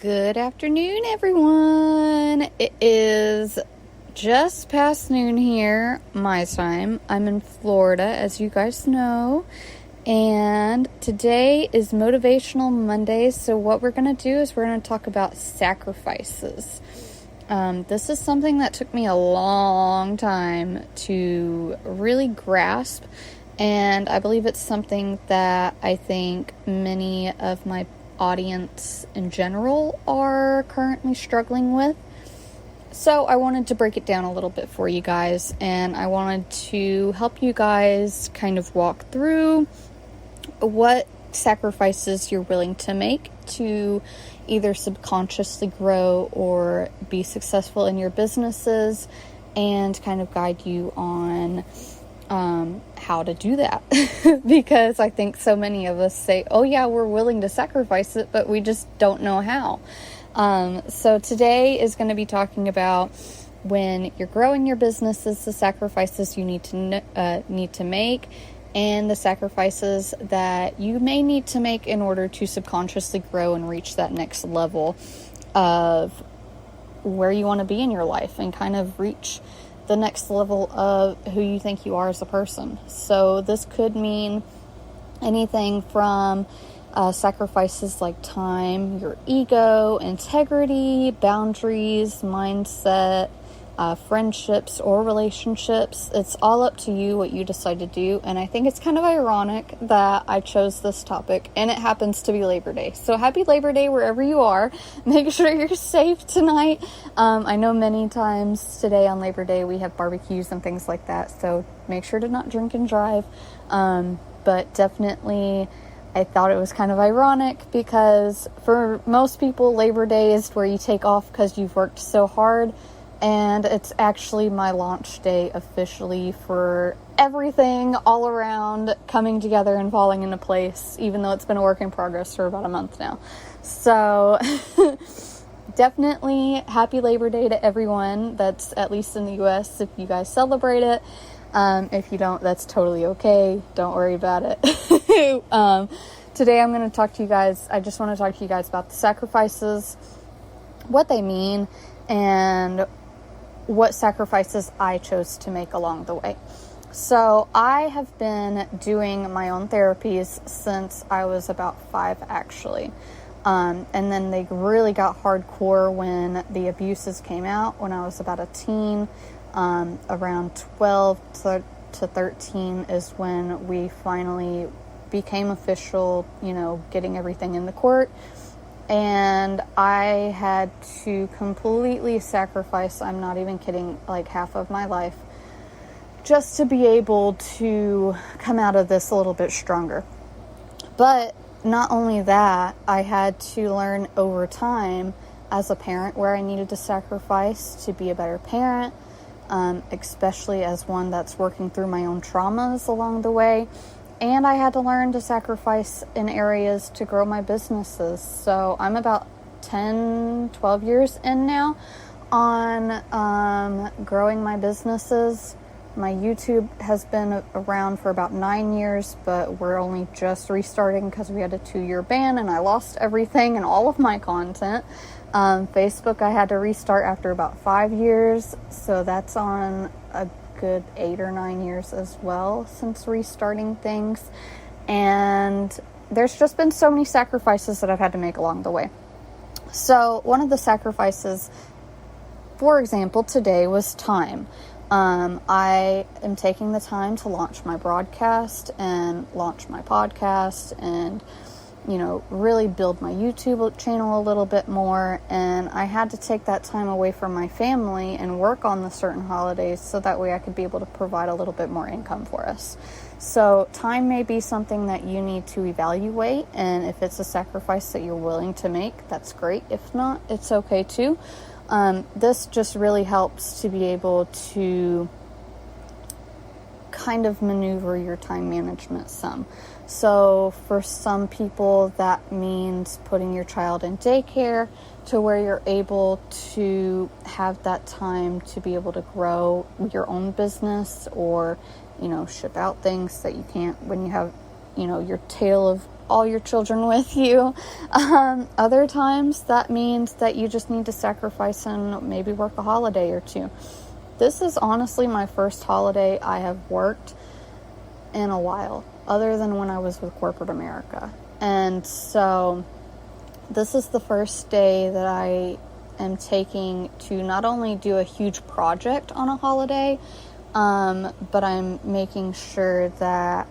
Good afternoon, everyone. It is just past noon here, my time. I'm in Florida, as you guys know, and today is Motivational Monday. So what we're going to do is we're going to talk about sacrifices. This is something that took me a long time to really grasp, and I believe it's something that I think many of my audience in general are currently struggling with. So I wanted to break it down a little bit for you guys, and I wanted to help you guys kind of walk through what sacrifices you're willing to make to either subconsciously grow or be successful in your businesses, and kind of guide you on how to do that. Because I think so many of us say, oh yeah, we're willing to sacrifice it, but we just don't know how. So today is going to be talking about when you're growing your businesses, the sacrifices you need to make, and the sacrifices that you may need to make in order to subconsciously grow and reach that next level of where you want to be in your life, and kind of reach the next level of who you think you are as a person. So this could mean anything from sacrifices like time, your ego, integrity, boundaries, mindset, friendships or relationships. It's all up to you what you decide to do. And I think it's kind of ironic that I chose this topic, and it happens to be Labor Day. So happy Labor Day wherever you are. Make sure you're safe tonight. I know many times today on Labor Day we have barbecues and things like that, so make sure to not drink and drive. But definitely I thought it was kind of ironic, because for most people Labor Day is where you take off because you've worked so hard. And it's actually my launch day officially for everything all around coming together and falling into place, even though it's been a work in progress for about a month now. So definitely happy Labor Day to everyone that's at least in the US, if you guys celebrate it. If you don't, that's totally okay. Don't worry about it. Today I'm going to talk to you guys. I just want to talk to you guys about the sacrifices, what they mean, and what sacrifices I chose to make along the way. So I have been doing my own therapies since I was about 5, actually. And then they really got hardcore when the abuses came out when I was about a teen. Around 12 to 13 is when we finally became official, getting everything in the court. And I had to completely sacrifice, I'm not even kidding, like half of my life, just to be able to come out of this a little bit stronger. But not only that, I had to learn over time as a parent where I needed to sacrifice to be a better parent, especially as one that's working through my own traumas along the way. And I had to learn to sacrifice in areas to grow my businesses. So I'm about 10, 12 years in now on growing my businesses. My YouTube has been around for about 9 years, but we're only just restarting because we had a 2-year ban and I lost everything and all of my content. Facebook I had to restart after about 5 years, so that's on a good 8 or 9 years as well since restarting things. And there's just been so many sacrifices that I've had to make along the way. So one of the sacrifices, for example, today was time. I am taking the time to launch my broadcast and launch my podcast and really build my YouTube channel a little bit more. And I had to take that time away from my family and work on the certain holidays so that way I could be able to provide a little bit more income for us. So time may be something that you need to evaluate, and if it's a sacrifice that you're willing to make, that's great. If not, it's okay too. This just really helps to be able to kind of maneuver your time management some. So for some people that means putting your child in daycare to where you're able to have that time to be able to grow your own business, or ship out things that you can't when you have your tail of all your children with you. Other times that means that you just need to sacrifice and maybe work a holiday or two. This is honestly my first holiday I have worked in a while, other than when I was with corporate America. And so this is the first day that I am taking to not only do a huge project on a holiday, but I'm making sure that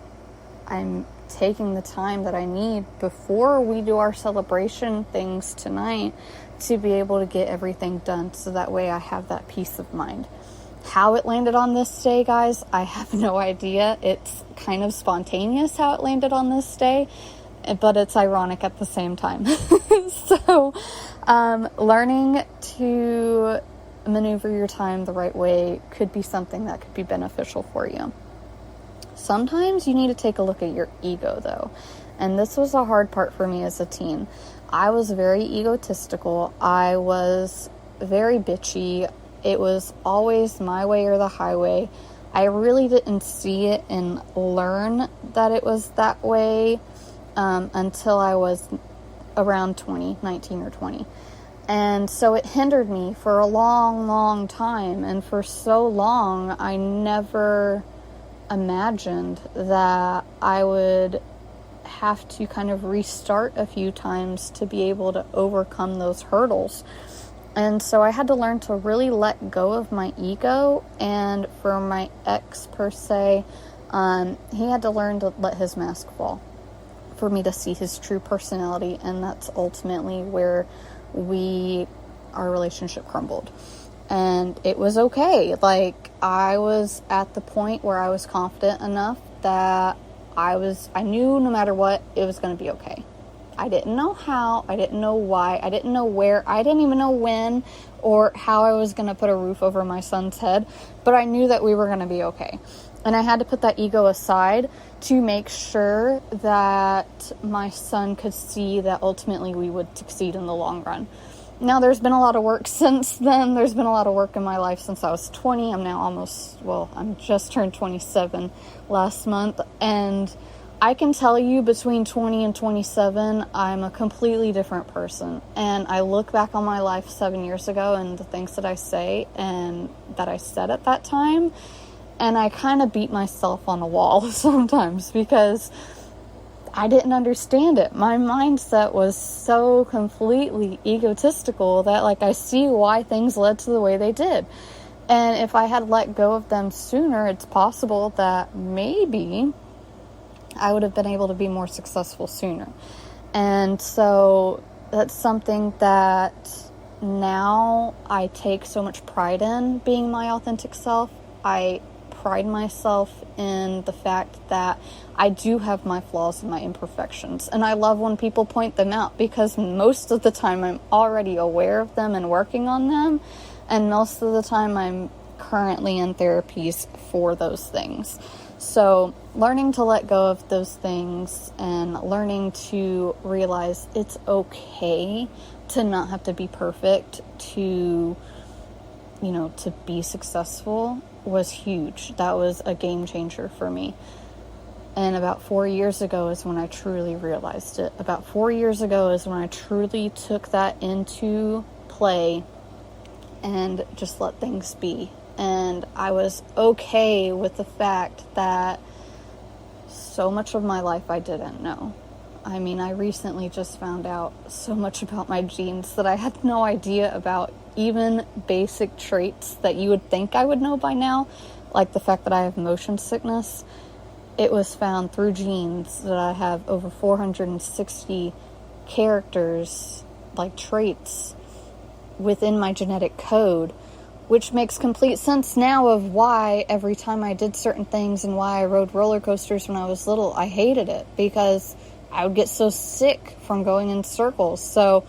I'm taking the time that I need before we do our celebration things tonight to be able to get everything done, so that way I have that peace of mind. How it landed on this day, guys, I have no idea. It's kind of spontaneous how it landed on this day, but it's ironic at the same time. So, learning to maneuver your time the right way could be something that could be beneficial for you. Sometimes you need to take a look at your ego, though. And this was a hard part for me as a teen. I was very egotistical. I was very bitchy. It was always my way or the highway. I really didn't see it and learn that it was that way until I was around 19 or 20. And so it hindered me for a long, long time. And for so long, I never imagined that I would have to kind of restart a few times to be able to overcome those hurdles. And so I had to learn to really let go of my ego. And for my ex, per se, he had to learn to let his mask fall for me to see his true personality. And that's ultimately where our relationship crumbled. And it was okay. Like, I was at the point where I was confident enough that I knew no matter what, it was going to be okay. I didn't know how, I didn't know why, I didn't know where, I didn't even know when or how I was going to put a roof over my son's head, but I knew that we were going to be okay. And I had to put that ego aside to make sure that my son could see that ultimately we would succeed in the long run. Now, there's been a lot of work since then. There's been a lot of work in my life since I was 20. I'm just turned 27 last month. And I can tell you between 20 and 27, I'm a completely different person. And I look back on my life 7 years ago and the things that I say and that I said at that time, and I kind of beat myself on a wall sometimes because I didn't understand it. My mindset was so completely egotistical that, like, I see why things led to the way they did. And if I had let go of them sooner, it's possible that maybe I would have been able to be more successful sooner. And so that's something that now I take so much pride in, being my authentic self. I pride myself in the fact that I do have my flaws and my imperfections. And I love when people point them out, because most of the time I'm already aware of them and working on them. And most of the time I'm currently in therapies for those things. So learning to let go of those things and learning to realize it's okay to not have to be perfect to be successful was huge. That was a game changer for me. And about 4 years ago is when I truly realized it. About 4 years ago is when I truly took that into play and just let things be. And I was okay with the fact that so much of my life I didn't know. I mean, I recently just found out so much about my genes that I had no idea about, even basic traits that you would think I would know by now, like the fact that I have motion sickness. It was found through genes that I have over 460 characters, like traits, within my genetic code, which makes complete sense now of why every time I did certain things and why I rode roller coasters when I was little, I hated it, because I would get so sick from going in circles. So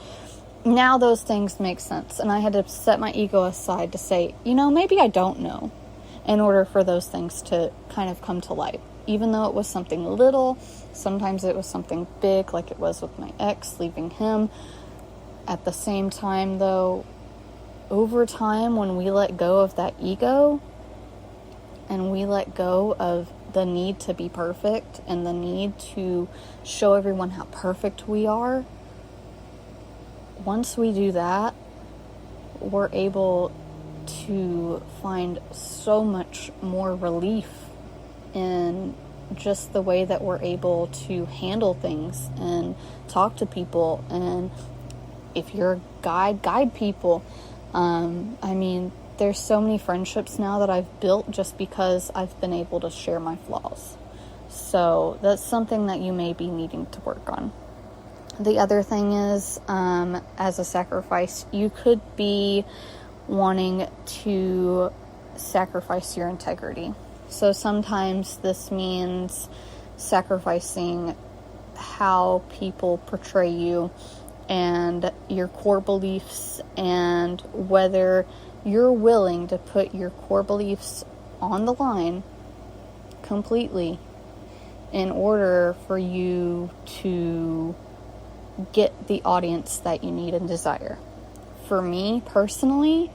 now those things make sense. And I had to set my ego aside to say, maybe I don't know, in order for those things to kind of come to light. Even though it was something little, sometimes it was something big, like it was with my ex, leaving him. At the same time, though, over time, when we let go of that ego and we let go of the need to be perfect and the need to show everyone how perfect we are, once we do that, we're able to find so much more relief in just the way that we're able to handle things and talk to people. And if you're a guide people. There's so many friendships now that I've built just because I've been able to share my flaws. So that's something that you may be needing to work on. The other thing is, as a sacrifice, you could be wanting to sacrifice your integrity. So sometimes this means sacrificing how people portray you and your core beliefs, and whether you're willing to put your core beliefs on the line completely in order for you to get the audience that you need and desire. For me personally,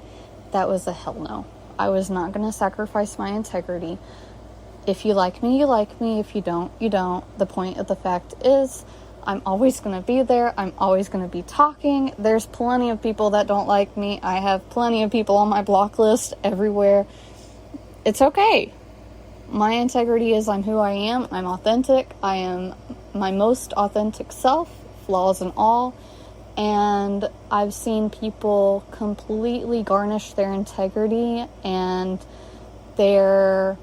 that was a hell no. I was not going to sacrifice my integrity. If you like me, you like me. If you don't, you don't. The point of the fact is, I'm always going to be there. I'm always going to be talking. There's plenty of people that don't like me. I have plenty of people on my block list everywhere. It's okay. My integrity is I'm who I am. I'm authentic. I am my most authentic self, flaws and all. And I've seen people completely garnish their integrity and their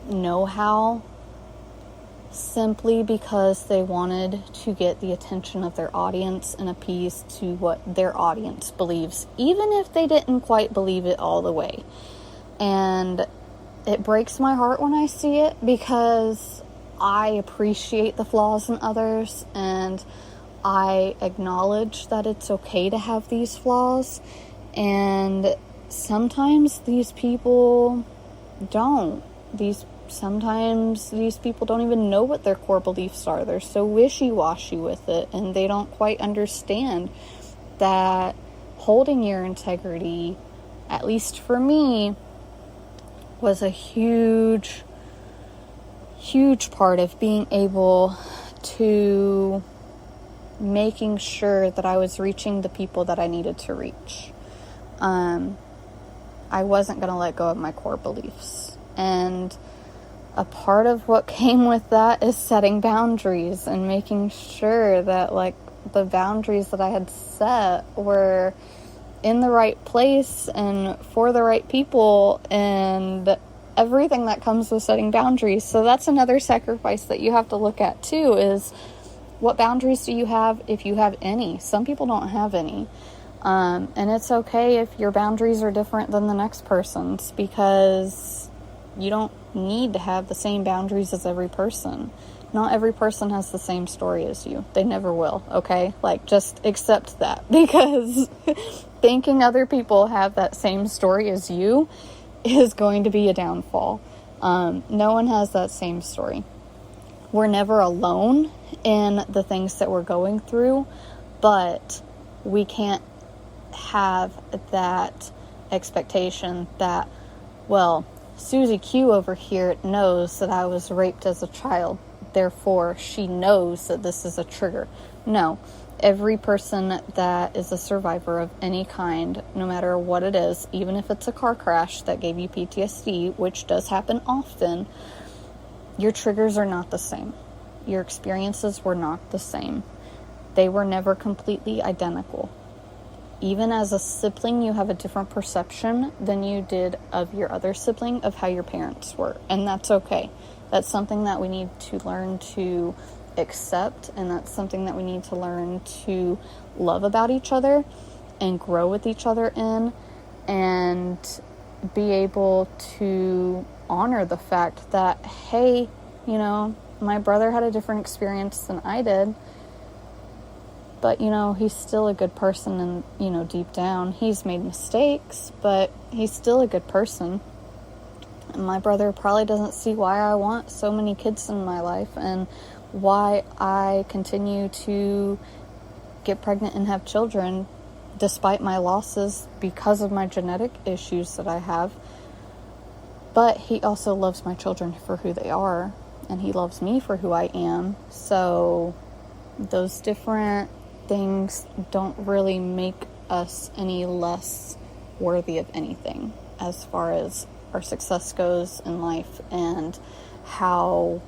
know-how simply because they wanted to get the attention of their audience and appease to what their audience believes, even if they didn't quite believe it all the way. And it breaks my heart when I see it, because I appreciate the flaws in others, and I acknowledge that it's okay to have these flaws, and sometimes these people don't. Sometimes these people don't even know what their core beliefs are. They're so wishy-washy with it, and they don't quite understand that holding your integrity, at least for me, was a huge part of being able to making sure that I was reaching the people that I needed to reach. I wasn't going to let go of my core beliefs. And a part of what came with that is setting boundaries and making sure that, the boundaries that I had set were in the right place and for the right people, and everything that comes with setting boundaries. So that's another sacrifice that you have to look at too, is what boundaries do you have, if you have any? Some people don't have any. And it's okay if your boundaries are different than the next person's, because you don't need to have the same boundaries as every person. Not every person has the same story as you. They never will, okay? Just accept that, because thinking other people have that same story as you is going to be a downfall. No one has that same story. We're never alone in the things that we're going through, but we can't have that expectation that, well, Susie Q over here knows that I was raped as a child, therefore she knows that this is a trigger. No, every person that is a survivor of any kind, no matter what it is, even if it's a car crash that gave you PTSD, which does happen often, your triggers are not the same. Your experiences were not the same. They were never completely identical. Even as a sibling, you have a different perception than you did of your other sibling of how your parents were. And that's okay. That's something that we need to learn to accept, and that's something that we need to learn to love about each other and grow with each other in, and be able to honor the fact that, hey, my brother had a different experience than I did, but, he's still a good person, and, deep down, he's made mistakes, but he's still a good person. And my brother probably doesn't see why I want so many kids in my life, and why I continue to get pregnant and have children, despite my losses because of my genetic issues that I have. But he also loves my children for who they are, and he loves me for who I am. So those different things don't really make us any less worthy of anything as far as our success goes in life and how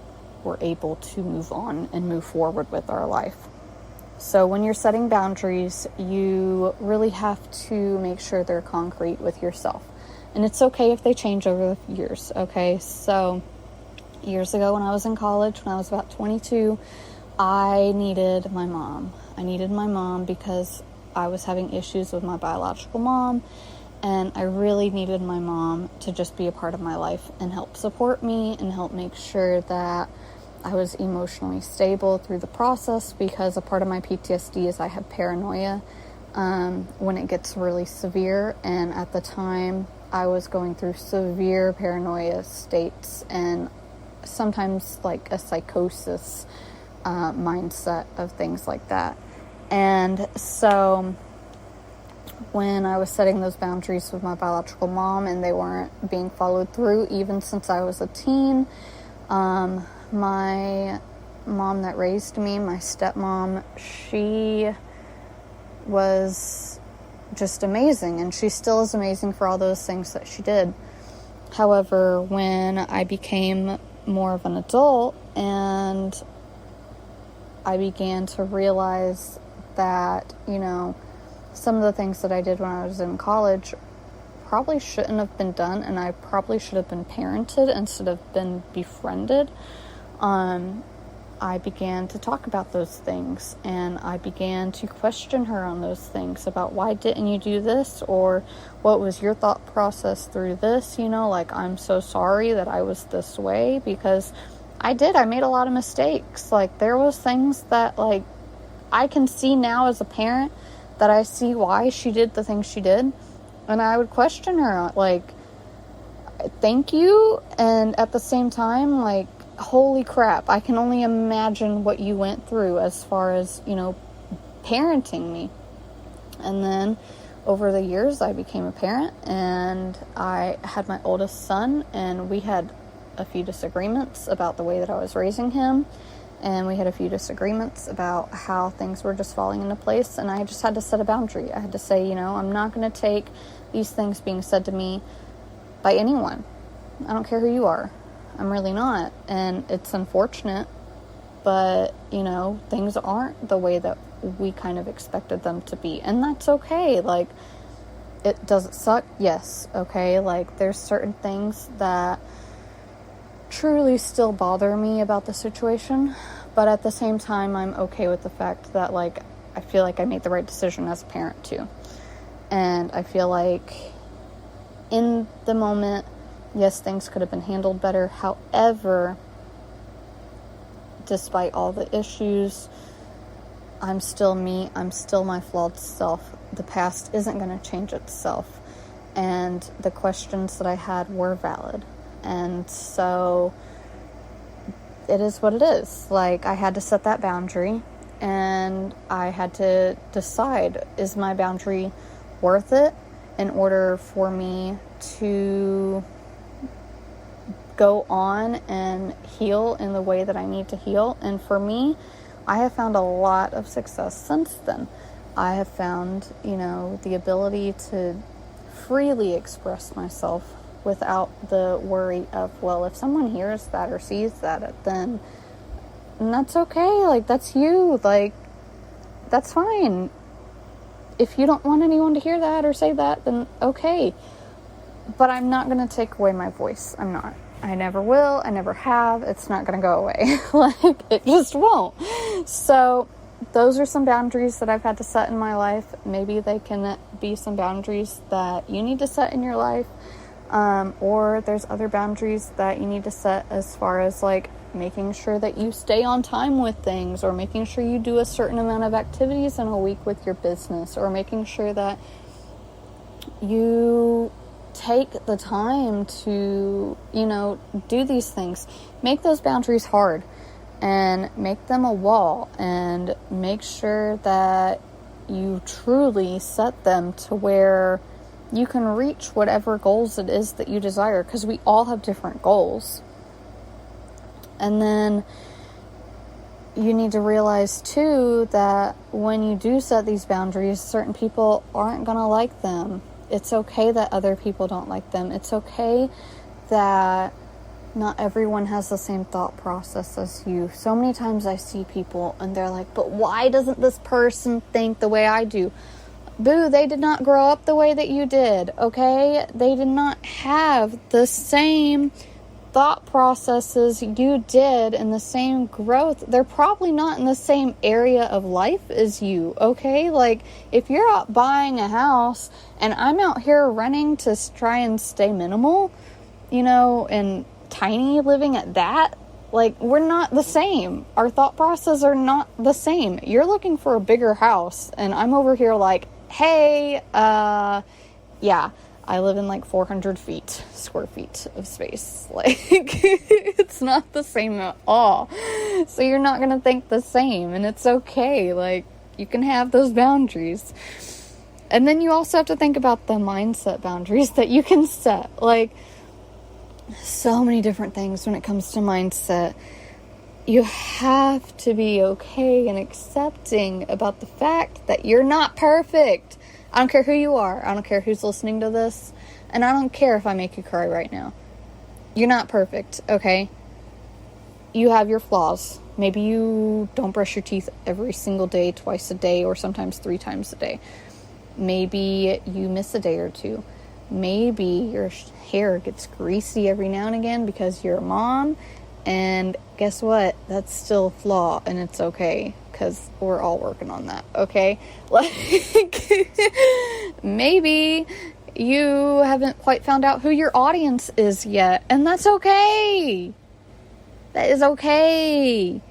we're able to move on and move forward with our life. So when you're setting boundaries, you really have to make sure they're concrete with yourself. And it's okay if they change over the years, okay? So years ago when I was in college, when I was about 22, I needed my mom. I needed my mom because I was having issues with my biological mom, and I really needed my mom to just be a part of my life and help support me and help make sure that I was emotionally stable through the process, because a part of my PTSD is I have paranoia when it gets really severe, and at the time I was going through severe paranoia states and sometimes like a psychosis mindset of things like that. And so when I was setting those boundaries with my biological mom and they weren't being followed through even since I was a teen, my mom that raised me, my stepmom, she was just amazing, and she still is amazing for all those things that she did. However, when I became more of an adult and I began to realize that, some of the things that I did when I was in college probably shouldn't have been done, and I probably should have been parented instead of been befriended. I began to talk about those things, and I began to question her on those things about why didn't you do this, or what was your thought process through this, I'm so sorry that I was this way, because I made a lot of mistakes. There was things that, I can see now as a parent that I see why she did the things she did, and I would question her, thank you, and at the same time, holy crap, I can only imagine what you went through as far as, parenting me. And then over the years, I became a parent, and I had my oldest son, and we had a few disagreements about the way that I was raising him, and we had a few disagreements about how things were just falling into place, and I just had to set a boundary. I had to say, I'm not going to take these things being said to me by anyone. I don't care who you are. I'm really not. And it's unfortunate, but, things aren't the way that we kind of expected them to be. And that's okay. Does it suck? Yes. Okay. There's certain things that truly still bother me about the situation. But at the same time, I'm okay with the fact that, I feel like I made the right decision as a parent too. And I feel like in the moment, yes, things could have been handled better. However, despite all the issues, I'm still me. I'm still my flawed self. The past isn't going to change itself. And the questions that I had were valid. And so it is what it is. I had to set that boundary, and I had to decide, is my boundary worth it in order for me to go on and heal in the way that I need to heal? And for me, I have found a lot of success since then. I have found, the ability to freely express myself without the worry of, well, if someone hears that or sees that, then that's okay. That's you. That's fine. If you don't want anyone to hear that or say that, then okay. But I'm not going to take away my voice. I'm not. I never will. I never have. It's not going to go away. It just won't. So those are some boundaries that I've had to set in my life. Maybe they can be some boundaries that you need to set in your life. Or there's other boundaries that you need to set as far as making sure that you stay on time with things, or making sure you do a certain amount of activities in a week with your business, or making sure that you take the time to, do these things. Make those boundaries hard and make them a wall, and make sure that you truly set them to where You can reach whatever goals it is that you desire, because we all have different goals. And then you need to realize too that when you do set these boundaries, certain people aren't going to like them. It's okay that other people don't like them. It's okay that not everyone has the same thought process as you. So many times I see people and they're like, but why doesn't this person think the way I do? Boo, they did not grow up the way that you did, okay? They did not have the same thought processes you did and the same growth. They're probably not in the same area of life as you, okay? Like, if you're out buying a house and I'm out here running to try and stay minimal, and tiny living at that, like, we're not the same. Our thought processes are not the same. You're looking for a bigger house and I'm over here like, hey, yeah, I live in like 400 square feet of space. Like, it's not the same at all. So you're not going to think the same, and it's okay. Like, you can have those boundaries. And then you also have to think about the mindset boundaries that you can set. Like, so many different things when it comes to mindset. You have to be okay and accepting about the fact that you're not perfect. I don't care who you are. I don't care who's listening to this. And I don't care if I make you cry right now. You're not perfect, okay? You have your flaws. Maybe you don't brush your teeth every single day, twice a day, or sometimes 3 times a day. Maybe you miss a day or two. Maybe your hair gets greasy every now and again because you're a mom. And guess what? That's still a flaw, and it's okay, because we're all working on that, okay? Like, maybe you haven't quite found out who your audience is yet, and that's okay. That is okay.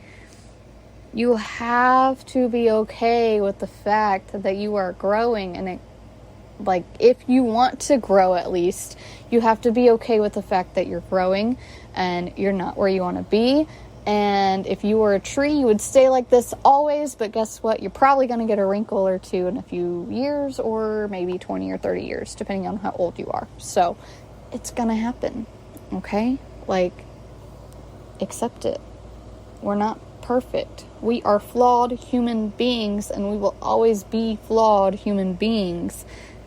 You have to be okay with the fact that you are growing, and like, if you want to grow, at least, you have to be okay with the fact that you're growing and you're not where you want to be. And if you were a tree, you would stay like this always, but guess what? You're probably going to get a wrinkle or two in a few years, or maybe 20 or 30 years, depending on how old you are. So it's going to happen, okay? Like, accept it. We're not perfect. We are flawed human beings, and we will always be flawed human beings.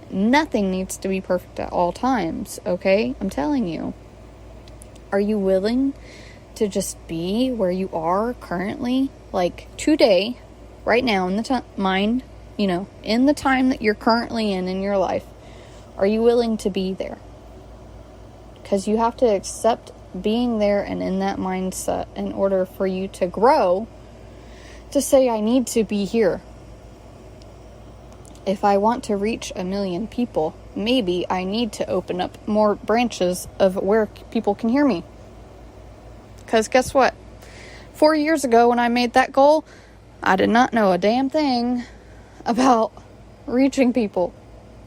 Nothing needs to be perfect at all times, okay? I'm telling you. Are you willing to just be where you are currently? Like, today, right now, in the in the time that you're currently in your life, are you willing to be there? Because you have to accept being there and in that mindset in order for you to grow, to say, I need to be here. If I want to reach 1 million people, maybe I need to open up more branches of where people can hear me. Because guess what? 4 years ago when I made that goal, I did not know a damn thing about reaching people.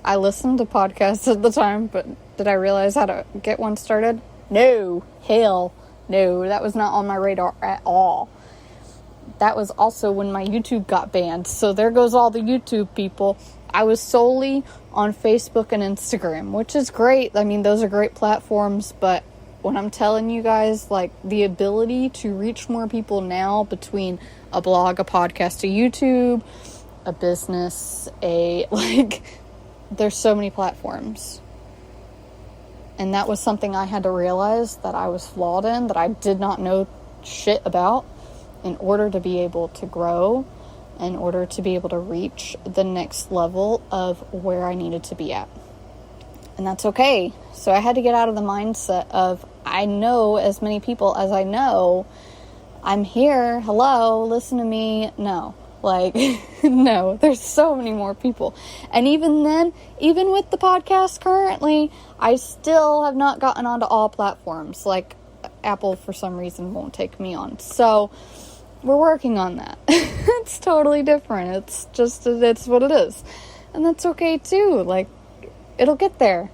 I listened to podcasts at the time, but did I realize how to get one started? No. Hell no. That was not on my radar at all. That was also when my YouTube got banned. So there goes all the YouTube people. I was solely on Facebook and Instagram, which is great. I mean, those are great platforms. But when I'm telling you guys, like, the ability to reach more people now between a blog, a podcast, a YouTube, a business, there's so many platforms. And that was something I had to realize that I was flawed in, that I did not know shit about, in order to be able to grow, in order to be able to reach the next level of where I needed to be at. And that's okay. So I had to get out of the mindset of, I know as many people as I know. I'm here. Hello, listen to me. No. No, there's so many more people. And even then, even with the podcast currently, I still have not gotten onto all platforms. Like, Apple, for some reason, won't take me on. So we're working on that. It's totally different. It's what it is. And that's okay too. Like, it'll get there.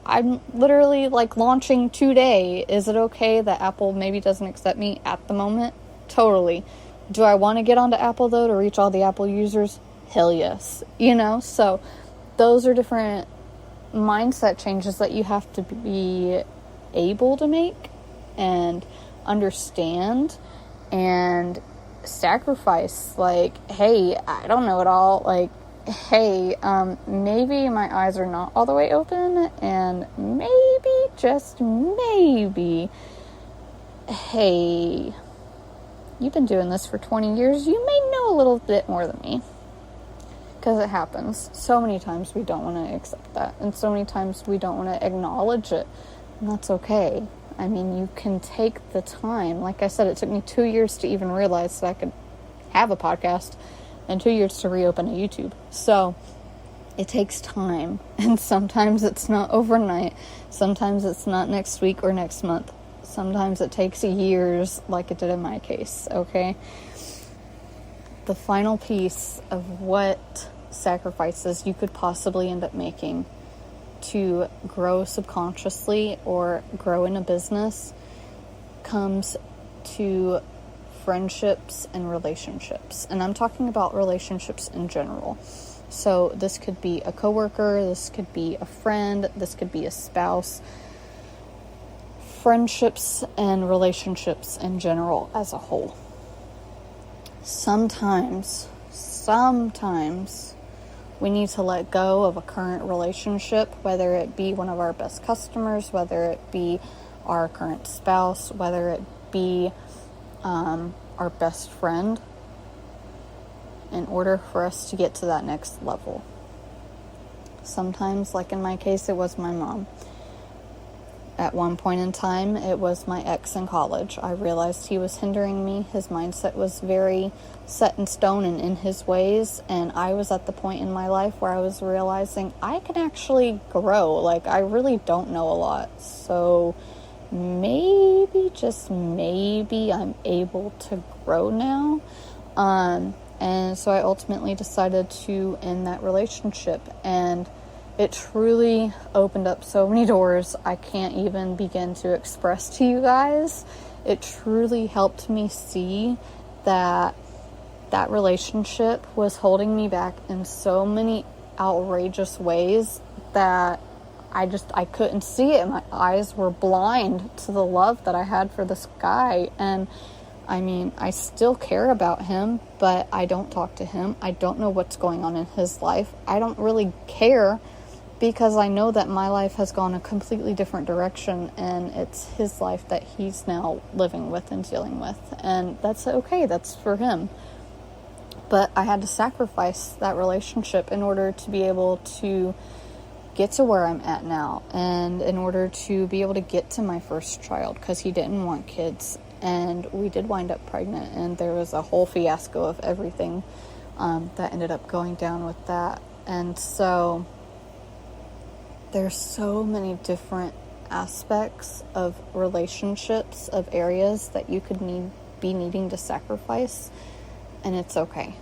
I'm literally launching today. Is it okay that Apple maybe doesn't accept me at the moment? Totally. Do I want to get onto Apple though to reach all the Apple users? Hell yes. So those are different mindset changes that you have to be able to make and understand and sacrifice. Like, hey, I don't know it all. Like, hey, maybe my eyes are not all the way open, and maybe, just maybe, hey, you've been doing this for 20 years, you may know a little bit more than me. Because it happens. So many times we don't want to accept that, and so many times we don't want to acknowledge it, and that's okay. I mean, you can take the time. Like I said, it took me 2 years to even realize that I could have a podcast, and 2 years to reopen a YouTube. So it takes time, and sometimes it's not overnight. Sometimes it's not next week or next month. Sometimes it takes years, like it did in my case, okay? The final piece of what sacrifices you could possibly end up making to grow subconsciously or grow in a business comes to friendships and relationships. And I'm talking about relationships in general. So this could be a coworker, this could be a friend, this could be a spouse. Friendships and relationships in general as a whole. Sometimes we need to let go of a current relationship, whether it be one of our best customers, whether it be our current spouse, whether it be our best friend, in order for us to get to that next level. Sometimes, like in my case, it was my mom. At one point in time, it was my ex in college. I realized he was hindering me. His mindset was very set in stone and in his ways. And I was at the point in my life where I was realizing I can actually grow. Like, I really don't know a lot. So maybe, just maybe, I'm able to grow now. And so I ultimately decided to end that relationship. And it truly opened up so many doors I can't even begin to express to you guys. It truly helped me see that that relationship was holding me back in so many outrageous ways that I couldn't see it. My eyes were blind to the love that I had for this guy. And I mean, I still care about him, but I don't talk to him. I don't know what's going on in his life. I don't really care, because I know that my life has gone a completely different direction, and it's his life that he's now living with and dealing with. And that's okay. That's for him. But I had to sacrifice that relationship in order to be able to get to where I'm at now, and in order to be able to get to my first child, because he didn't want kids. And we did wind up pregnant, and there was a whole fiasco of everything that ended up going down with that. And so there's so many different aspects of relationships, of areas that you could be needing to sacrifice, and it's okay.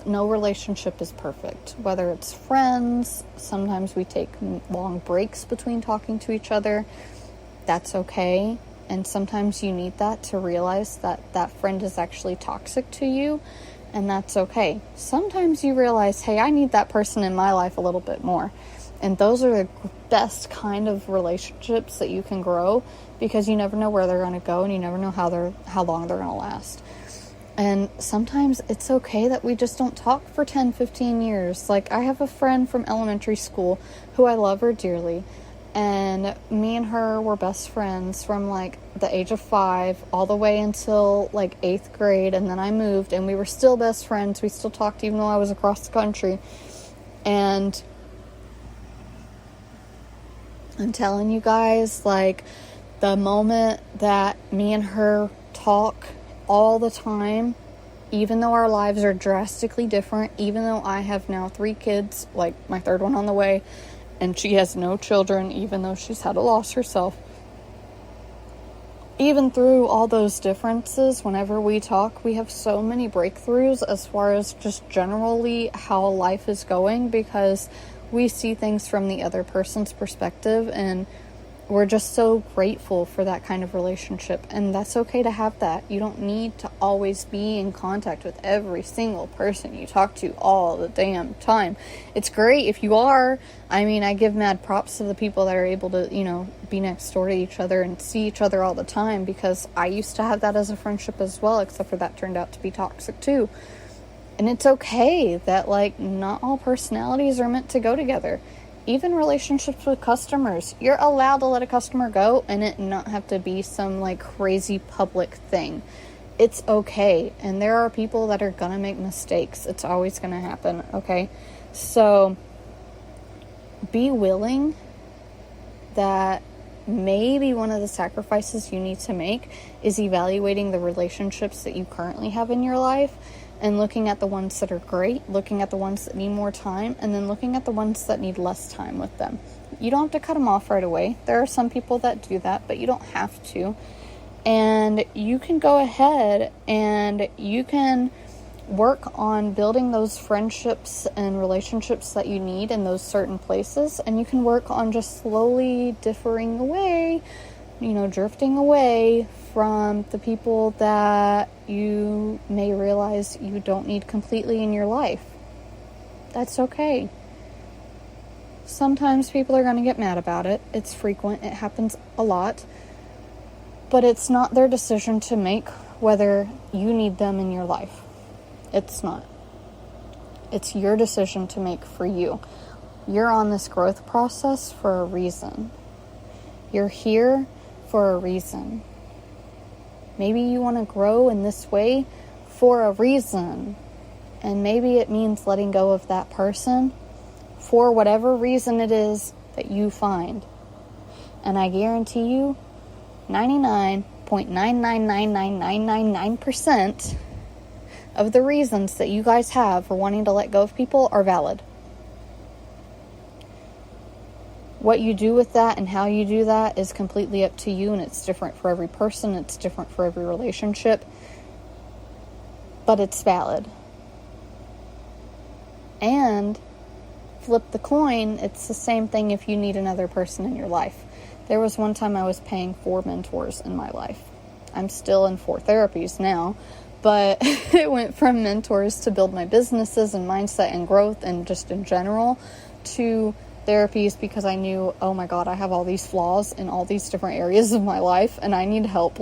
No relationship is perfect. Whether it's friends, sometimes we take long breaks between talking to each other. That's okay. And sometimes you need that to realize that that friend is actually toxic to you, and that's okay. Sometimes you realize, hey, I need that person in my life a little bit more. And those are the best kind of relationships that you can grow, because you never know where they're going to go, and you never know how long they're going to last. And sometimes it's okay that we just don't talk for 10, 15 years. Like, I have a friend from elementary school who I love her dearly. And me and her were best friends from like the age of 5 all the way until like 8th grade. And then I moved, and we were still best friends. We still talked even though I was across the country. And I'm telling you guys, like, the moment that me and her talk all the time, even though our lives are drastically different, even though I have now 3 kids, like my 3rd one on the way, and she has no children, even though she's had a loss herself. Even through all those differences, whenever we talk, we have so many breakthroughs as far as just generally how life is going, because we see things from the other person's perspective, and we're just so grateful for that kind of relationship, and that's okay to have that. You don't need to always be in contact with every single person you talk to all the damn time. It's great if you are. I mean, I give mad props to the people that are able to, be next door to each other and see each other all the time, because I used to have that as a friendship as well, except for that turned out to be toxic too. And it's okay that, not all personalities are meant to go together. Even relationships with customers, you're allowed to let a customer go and it not have to be some crazy public thing. It's okay. And there are people that are gonna make mistakes. It's always gonna happen, okay? So be willing that maybe one of the sacrifices you need to make is evaluating the relationships that you currently have in your life, and looking at the ones that are great, looking at the ones that need more time, and then looking at the ones that need less time with them. You don't have to cut them off right away. There are some people that do that, but you don't have to. And you can go ahead and you can work on building those friendships and relationships that you need in those certain places, and you can work on just slowly differing away, drifting away from the people that you may realize you don't need completely in your life. That's okay. Sometimes people are going to get mad about it. It's frequent. It happens a lot. But it's not their decision to make whether you need them in your life. It's not. It's your decision to make for you. You're on this growth process for a reason. You're here for a reason. Maybe you want to grow in this way for a reason. And maybe it means letting go of that person for whatever reason it is that you find. And I guarantee you, 99.9999999% of the reasons that you guys have for wanting to let go of people are valid. What you do with that and how you do that is completely up to you, and it's different for every person, it's different for every relationship, but it's valid. And flip the coin, it's the same thing if you need another person in your life. There was one time I was paying 4 mentors in my life. I'm still in 4 therapies now, but it went from mentors to build my businesses and mindset and growth and just in general to therapies, because I knew, oh my God, I have all these flaws in all these different areas of my life, and I need help,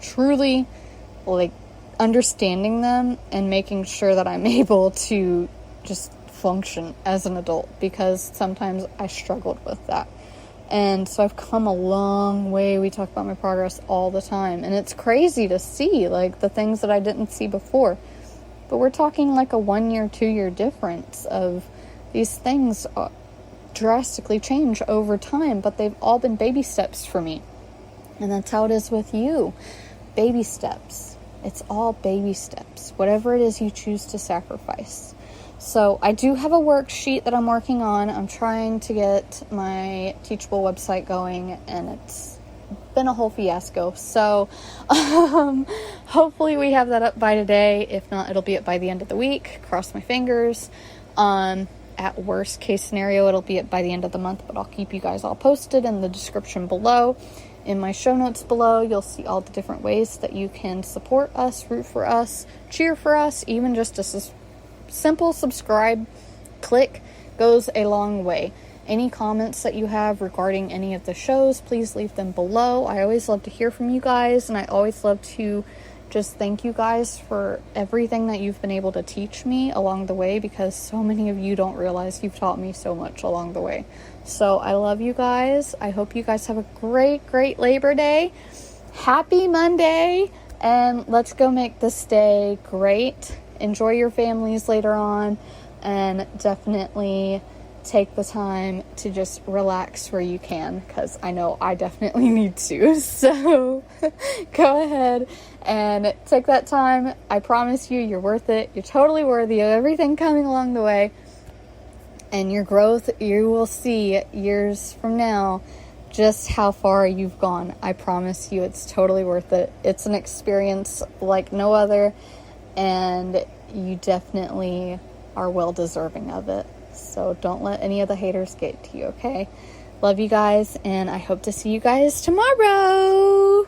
truly, understanding them and making sure that I'm able to just function as an adult, because sometimes I struggled with that. And so I've come a long way. We talk about my progress all the time, and it's crazy to see, the things that I didn't see before. But we're talking a 1 year, 2 year difference of these things drastically change over time, but they've all been baby steps for me. And that's how it is with you. Baby steps. It's all baby steps. Whatever it is you choose to sacrifice. So I do have a worksheet that I'm working on. I'm trying to get my Teachable website going, and it's been a whole fiasco. So hopefully we have that up by today. If not, it'll be up by the end of the week. Cross my fingers. At worst case scenario, it'll be up by the end of the month, but I'll keep you guys all posted in the description below. In my show notes below, you'll see all the different ways that you can support us, root for us, cheer for us. Even just a simple subscribe click goes a long way. Any comments that you have regarding any of the shows, please leave them below. I always love to hear from you guys, and I always love to just thank you guys for everything that you've been able to teach me along the way, because so many of you don't realize you've taught me so much along the way. So I love you guys. I hope you guys have a great Labor Day. Happy Monday, and let's go make this day great. Enjoy your families later on, and definitely take the time to just relax where you can, because I know I definitely need to. So go ahead and take that time. I promise you, you're worth it. You're totally worthy of everything coming along the way, and your growth, you will see years from now just how far you've gone. I promise you, it's totally worth it. It's an experience like no other, and you definitely are well deserving of it. So don't let any of the haters get to you, okay? Love you guys, and I hope to see you guys tomorrow.